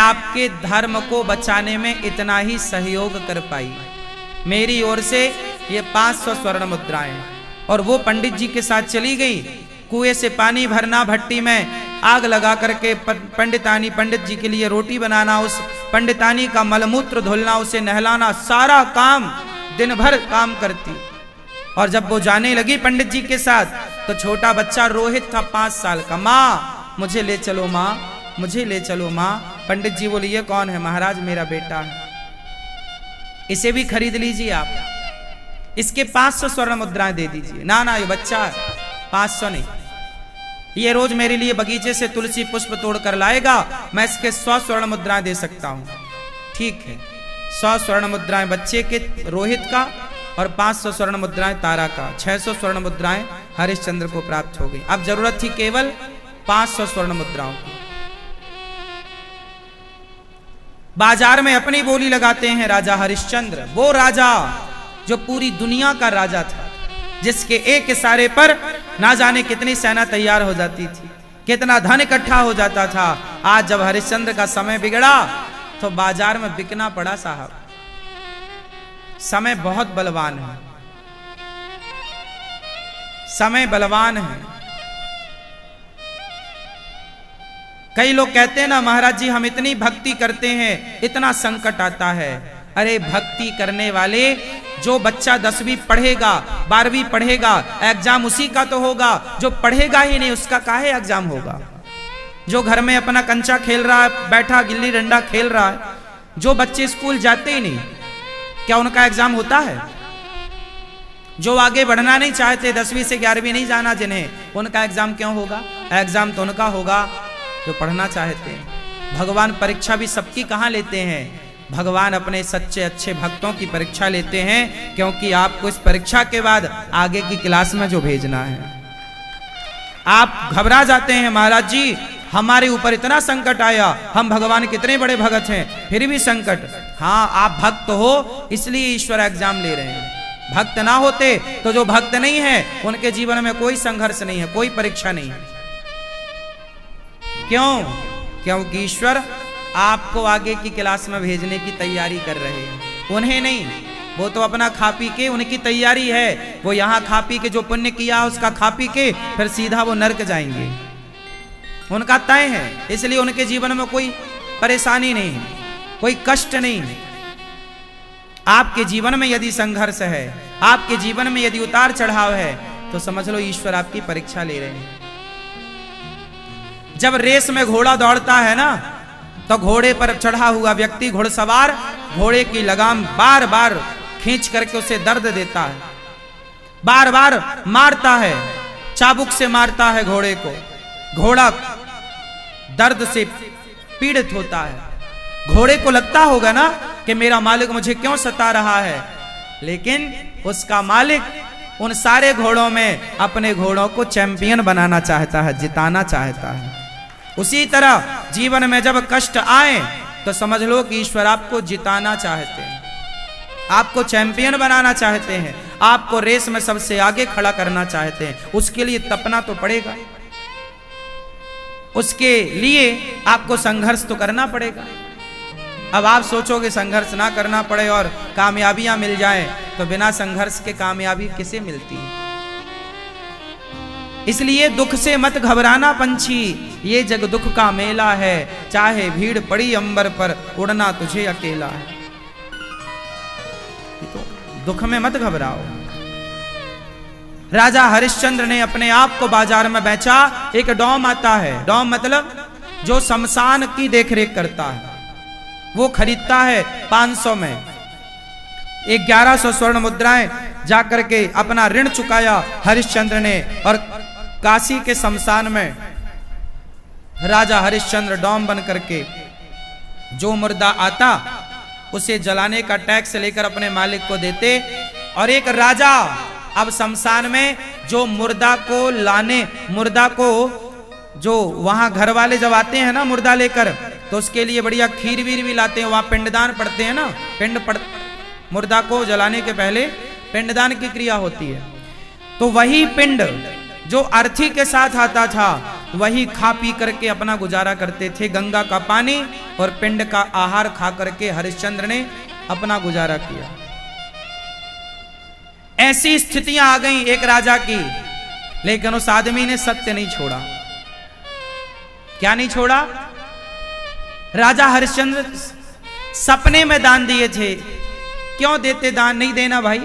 आपके धर्म को बचाने में इतना ही सहयोग कर पाई। मेरी ओर से ये 500 स्वर्ण मुद्राएं। और वो पंडित जी के साथ चली गई। कुएं से पानी भरना, भट्टी में आग लगा करके पंडित जी के लिए रोटी बनाना, उस पंडितानी का मलमूत्र धुलना, उसे नहलाना, सारा काम दिन भर काम करती। और जब वो जाने लगी पंडित जी के साथ, तो छोटा बच्चा रोहित था 5 साल का। माँ मुझे ले चलो, माँ मुझे ले चलो माँ। पंडित जी बोले ये कौन है? महाराज मेरा बेटा है, इसे भी खरीद लीजिए आप, इसके 500 स्वर्ण मुद्राएं दे दीजिए। ना ना ये बच्चा है, 500 नहीं, ये रोज मेरे लिए बगीचे से तुलसी पुष्प तोड़ कर लाएगा, मैं इसके 100 स्वर्ण मुद्राएं दे सकता हूं। ठीक है, 100 स्वर्ण मुद्राएं बच्चे के रोहित का और 500 स्वर्ण मुद्राएं तारा का, 600 स्वर्ण मुद्राएं हरिश्चंद्र को प्राप्त हो गई। अब जरूरत थी केवल 500 स्वर्ण मुद्राओं की। बाजार में अपनी बोली लगाते हैं राजा हरिश्चंद्र, वो राजा जो पूरी दुनिया का राजा था, जिसके एक इशारे पर ना जाने कितनी सेना तैयार हो जाती थी, कितना धन इकट्ठा हो जाता था। आज जब हरिश्चंद्र का समय बिगड़ा तो बाजार में बिकना पड़ा साहब। समय बहुत बलवान है, समय बलवान है। कई लोग कहते हैं ना महाराज जी हम इतनी भक्ति करते हैं, इतना संकट आता है। अरे भक्ति करने वाले, जो बच्चा 10वीं पढ़ेगा, 12वीं पढ़ेगा, एग्जाम उसी का तो होगा। जो पढ़ेगा ही नहीं उसका काहे एग्जाम होगा? जो घर में अपना कंचा खेल रहा है, बैठा गिल्ली डंडा खेल रहा है, जो बच्चे स्कूल जाते ही नहीं, क्या उनका एग्जाम होता है? जो आगे बढ़ना नहीं चाहते, 10वीं से 11वीं नहीं जाना जिन्हें, उनका एग्जाम क्यों होगा? एग्जाम तो उनका होगा जो पढ़ना चाहते हैं। भगवान परीक्षा भी सबकी कहाँ लेते हैं? भगवान अपने सच्चे अच्छे भक्तों की परीक्षा लेते हैं, क्योंकि आपको इस परीक्षा के बाद आगे की क्लास में जो भेजना है। आप घबरा जाते हैं महाराज जी हमारे ऊपर इतना संकट आया, हम भगवान कितने बड़े भगत हैं फिर भी संकट। हाँ आप भक्त हो इसलिए ईश्वर एग्जाम ले रहे हैं। भक्त ना होते तो जो भक्त नहीं है उनके जीवन में कोई संघर्ष नहीं है, कोई परीक्षा नहीं है। क्यों? क्योंकि ईश्वर आपको आगे की क्लास में भेजने की तैयारी कर रहे हैं, उन्हें नहीं। वो तो अपना खा पी के, उनकी तैयारी है, वो यहाँ खा पी के जो पुण्य किया उसका खा पी के फिर सीधा वो नरक जाएंगे, उनका तय है। इसलिए उनके जीवन में कोई परेशानी नहीं, कोई कष्ट नहीं। आपके जीवन में यदि संघर्ष है, आपके जीवन में यदि उतार चढ़ाव है, तो समझ लो ईश्वर आपकी परीक्षा ले रहे हैं। जब रेस में घोड़ा दौड़ता है ना, तो घोड़े पर चढ़ा हुआ व्यक्ति, घुड़सवार, घोड़े की लगाम बार बार खींच करके उसे दर्द देता है, बार बार मारता है, चाबुक से मारता है घोड़े को। घोड़ा दर्द से पीड़ित होता है। घोड़े को लगता होगा ना कि मेरा मालिक मुझे क्यों सता रहा है, लेकिन उसका मालिक उन सारे घोड़ों में अपने घोड़ों को चैंपियन बनाना चाहता है, जिताना चाहता है। उसी तरह जीवन में जब कष्ट आए तो समझ लो कि ईश्वर आपको जिताना चाहते हैं, आपको चैंपियन बनाना चाहते हैं, आपको रेस में सबसे आगे खड़ा करना चाहते हैं। उसके लिए तपना तो पड़ेगा, उसके लिए आपको संघर्ष तो करना पड़ेगा। अब आप सोचोगे संघर्ष ना करना पड़े और कामयाबियां मिल जाएं, तो बिना संघर्ष के कामयाबी किसे मिलती है? इसलिए दुख से मत घबराना पंछी, ये जग दुख का मेला है, चाहे भीड़ पड़ी अंबर पर उड़ना तुझे अकेला है। तो दुख में मत घबराओ। राजा हरिश्चंद्र ने अपने आप को बाजार में बेचा। एक डॉम आता है, डॉम मतलब जो शमशान की देखरेख करता है, वो खरीदता है 500 में। 1100 स्वर्ण मुद्राएं जाकर के अपना ऋण चुकाया हरिश्चंद्र ने, और काशी के शमशान में राजा हरिश्चंद्र डॉम बन करके जो मुर्दा आता उसे जलाने का टैक्स लेकर अपने मालिक को देते। और एक राजा अब शमशान में जो मुर्दा को लाने, मुर्दा को जो वहां घर वाले जब आते हैं ना मुर्दा लेकर, तो उसके लिए बढ़िया खीर वीर भी लाते हैं। वहां पिंडदान पड़ते हैं ना, मुर्दा को जलाने के पहले पिंडदान की क्रिया होती है। तो वही पिंड जो अर्थी के साथ आता था, वही खा पी करके अपना गुजारा करते थे। गंगा का पानी और पिंड का आहार खा करके हरिश्चंद्र ने अपना गुजारा किया। ऐसी स्थितियां आ गई एक राजा की, लेकिन उस आदमी ने सत्य नहीं छोड़ा। क्या नहीं छोड़ा? राजा हरिश्चंद्र सपने में दान दिए थे। क्यों देते दान? नहीं देना भाई,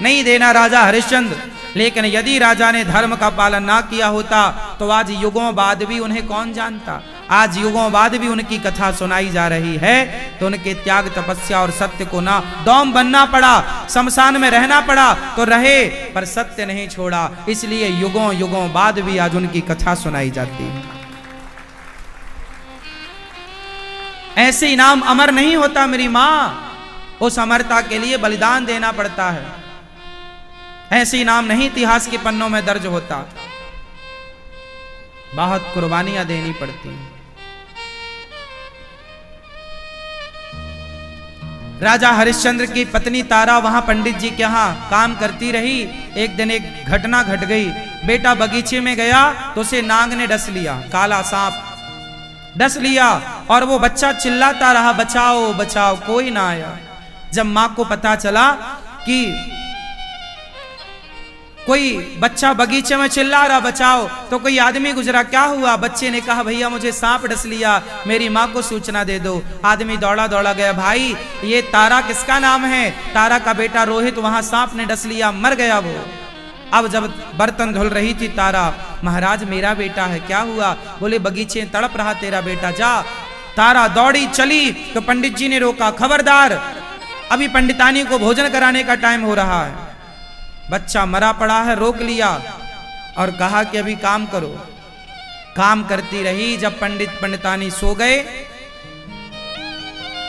नहीं देना राजा हरिश्चंद्र। लेकिन यदि राजा ने धर्म का पालन ना किया होता तो आज युगों बाद भी उन्हें कौन जानता। आज युगों बाद भी उनकी कथा सुनाई जा रही है, तो उनके त्याग, तपस्या और सत्य को ना डॉम बनना पड़ा, शमशान में रहना पड़ा तो रहे, पर सत्य नहीं छोड़ा। इसलिए युगों युगों बाद भी आज उनकी कथा सुनाई जाती है। ऐसे इनाम अमर नहीं होता मेरी मां, उस अमरता के लिए बलिदान देना पड़ता है। ऐसे इनाम नहीं इतिहास के पन्नों में दर्ज होता, बहुत कुर्बानियां देनी पड़ती हैं। राजा हरिश्चंद्र की पत्नी तारा वहां पंडित जी के यहां काम करती रही। एक दिन एक घटना घट गई। बेटा बगीचे में गया तो उसे नाग ने डस लिया, काला सांप डस लिया, और वो बच्चा चिल्लाता रहा, बचाओ बचाओ, कोई ना आया। जब मां को पता चला कि कोई बच्चा बगीचे में चिल्ला रहा बचाओ, तो कोई आदमी गुजरा। क्या हुआ? बच्चे ने कहा, भैया मुझे सांप डस लिया, मेरी माँ को सूचना दे दो। आदमी दौड़ा दौड़ा गया, भाई ये तारा किसका नाम है? तारा का बेटा रोहित, वहां सांप ने डस लिया, मर गया वो। अब जब बर्तन धुल रही थी तारा, महाराज मेरा बेटा है, क्या हुआ? बोले बगीचे तड़प रहा तेरा बेटा, जा। तारा दौड़ी चली तो पंडित जी ने रोका, खबरदार, अभी पंडितानी को भोजन कराने का टाइम हो रहा है, बच्चा मरा पड़ा है। रोक लिया और कहा कि अभी काम करो। काम करती रही। जब पंडित पंडितानी सो गए,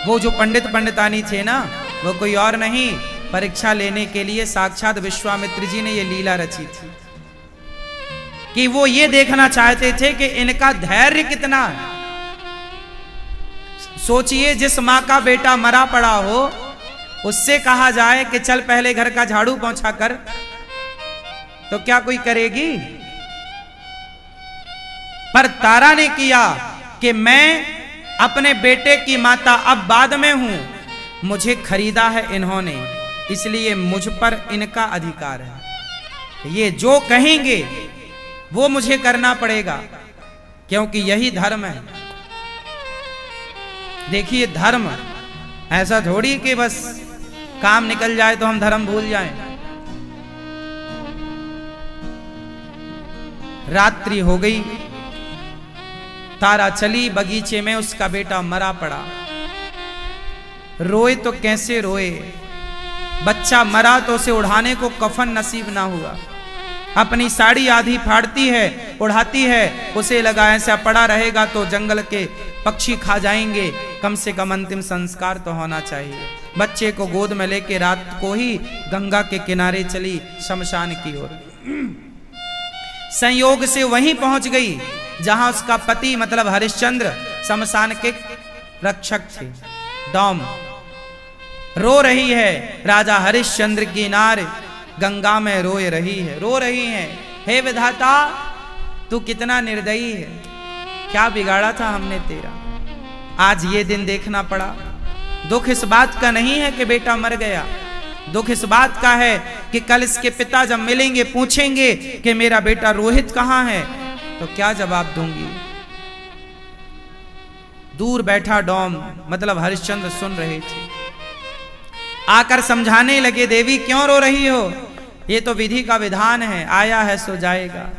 वो जो पंडित पंडितानी थे ना, वो कोई और नहीं, परीक्षा लेने के लिए साक्षात विश्वामित्र जी ने ये लीला रची थी कि वो ये देखना चाहते थे कि इनका धैर्य कितना है। सोचिए, जिस मां का बेटा मरा पड़ा हो उससे कहा जाए कि चल पहले घर का झाड़ू पोंछा कर, तो क्या कोई करेगी? पर तारा ने किया कि मैं अपने बेटे की माता अब बाद में हूं, मुझे खरीदा है इन्होंने, इसलिए मुझ पर इनका अधिकार है। ये जो कहेंगे वो मुझे करना पड़ेगा, क्योंकि यही धर्म है। देखिए, धर्म ऐसा थोड़ी कि बस काम निकल जाए तो हम धर्म भूल जाएं। रात्रि हो गई, तारा चली बगीचे में, उसका बेटा मरा पड़ा। रोए तो कैसे रोए, बच्चा मरा तो उसे उड़ाने को कफन नसीब ना हुआ। अपनी साड़ी आधी फाड़ती है, उड़ाती है, उसे लगा ऐसा पड़ा रहेगा तो जंगल के पक्षी खा जाएंगे, कम से कम अंतिम संस्कार तो होना चाहिए। बच्चे को गोद में लेके रात को ही गंगा के किनारे चली शमशान की ओर। संयोग से वहीं पहुंच गई जहां उसका पति मतलब हरिश्चंद्र शमशान के रक्षक थे। डॉम रो रही है, राजा हरिश्चंद्र की नार गंगा में रोए रही है, रो रही है, हे विधाता तू कितना निर्दयी है, क्या बिगाड़ा था हमने तेरा, आज ये दिन देखना पड़ा। दुख इस बात का नहीं है कि बेटा मर गया, दुख इस बात का है कि कल इसके पिता जब मिलेंगे पूछेंगे कि मेरा बेटा रोहित कहां है, तो क्या जवाब दूंगी। दूर बैठा डॉम मतलब हरिश्चंद्र सुन रहे थे, आकर समझाने लगे, देवी क्यों रो रही हो, ये तो विधि का विधान है, आया है सो जाएगा।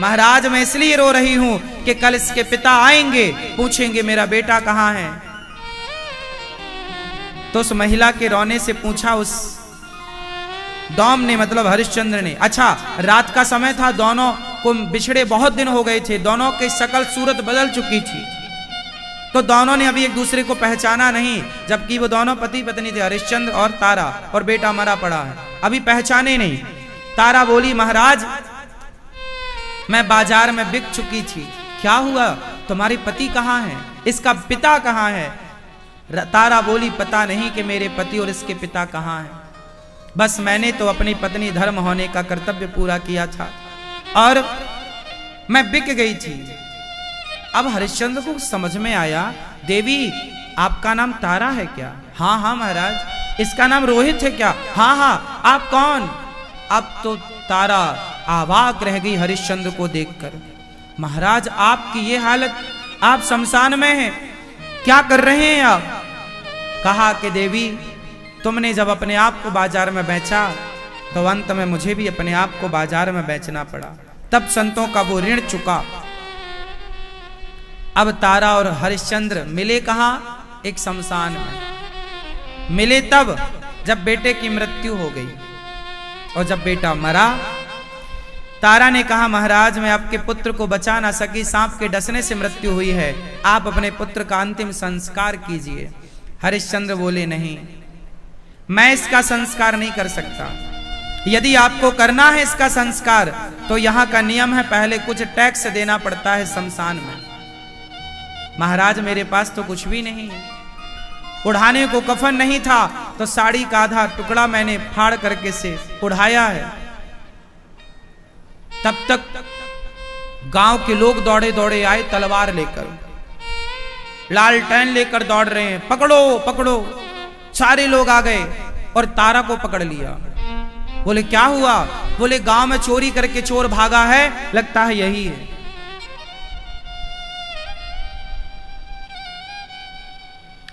महाराज मैं इसलिए रो रही हूं कि कल इसके पिता आएंगे पूछेंगे मेरा बेटा कहां है। तो उस महिला के रोने से पूछा उस डॉम ने मतलब हरिश्चंद्र ने। अच्छा, रात का समय था, दोनों को बिछड़े बहुत दिन हो गए थे, दोनों की शकल सूरत बदल चुकी थी, तो दोनों ने अभी एक दूसरे को पहचाना नहीं, जबकि वो दोनों पति पत्नी थे, हरिश्चंद्र और तारा, और बेटा मरा पड़ा है, अभी पहचाने नहीं। तारा बोली, महाराज मैं बाजार में बिक चुकी थी, क्या हुआ, तुम्हारे पति कहाँ हैं, इसका पिता कहाँ है। तारा बोली, पता नहीं कि मेरे पति और इसके पिता कहाँ हैं, बस मैंने तो अपनी पत्नी धर्म होने का कर्तव्य पूरा किया था और मैं बिक गई थी। अब हरिश्चंद्र को समझ में आया, देवी आपका नाम तारा है क्या? हाँ हाँ महाराज। इसका नाम रोहित है क्या? हाँ हाँ। आप कौन? अब तो तारा अवाक रह गई हरिश्चंद्र को देखकर। महाराज आपकी ये हालत, आप शमशान में हैं, क्या कर रहे हैं आप? कहा कि देवी तुमने जब अपने आप को बाजार में बेचा तो अंत में मुझे भी अपने आप को बाजार में बेचना पड़ा, तब संतों का वो ऋण चुका। अब तारा और हरिश्चंद्र मिले कहां? एक शमशान में मिले तब जब बेटे की मृत्यु हो गई। और जब बेटा मरा, तारा ने कहा महाराज मैं आपके पुत्र को बचा ना सकी, सांप के डसने से मृत्यु हुई है, आप अपने पुत्र का अंतिम संस्कार कीजिए। हरिश्चंद्र बोले नहीं, मैं इसका संस्कार नहीं कर सकता। यदि आपको करना है इसका संस्कार तो यहां का नियम है पहले कुछ टैक्स देना पड़ता है शमशान में। महाराज मेरे पास तो कुछ भी नहीं है, उड़ाने को कफन नहीं था तो साड़ी का आधा टुकड़ा मैंने फाड़ करके से उड़ाया है। तब तक गांव के लोग दौड़े दौड़े आए तलवार लेकर, लालटेन लेकर दौड़ रहे हैं, पकड़ो पकड़ो। सारे लोग आ गए और तारा को पकड़ लिया। बोले क्या हुआ? बोले गांव में चोरी करके चोर भागा है, लगता है यही है।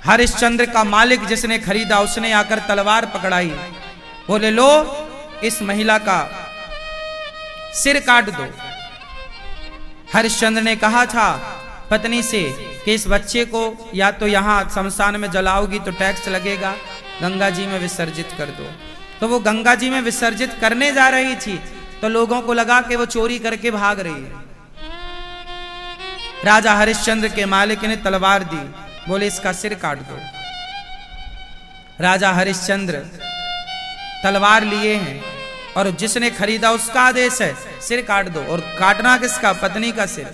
हरिश्चंद्र का मालिक जिसने खरीदा उसने आकर तलवार पकड़ाई। बोले लो इस महिला का सिर काट दो। हरिश्चंद्र ने कहा था पत्नी से कि इस बच्चे को या तो यहां शमशान में जलाओगी तो टैक्स लगेगा, गंगा जी में विसर्जित कर दो। तो वो गंगा जी में विसर्जित करने जा रही थी तो लोगों को लगा कि वो चोरी करके भाग रही है। राजा हरिश्चंद्र के मालिक ने तलवार दी, बोले इसका सिर काट दो। राजा हरिश्चंद्र तलवार लिए हैं और जिसने खरीदा उसका आदेश है सिर काट दो। और काटना किसका? पत्नी का सिर।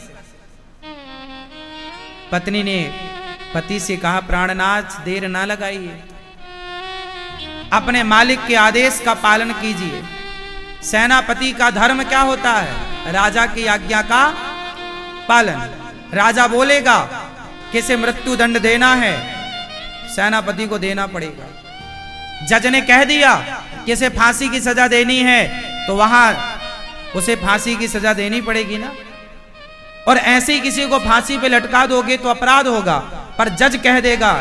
पत्नी ने पति से कहा प्राणनाथ देर ना लगाइए, अपने मालिक के आदेश का पालन कीजिए। सेनापति का धर्म क्या होता है? राजा की आज्ञा का पालन। राजा बोलेगा किसे मृत्यु दंड देना है, सेनापति को देना पड़ेगा। जज ने कह दिया किसे फांसी की सजा देनी है तो वहां उसे फांसी की सजा देनी पड़ेगी ना। और ऐसे ही किसी को फांसी पे लटका दोगे तो अपराध होगा। पर जज कह देगा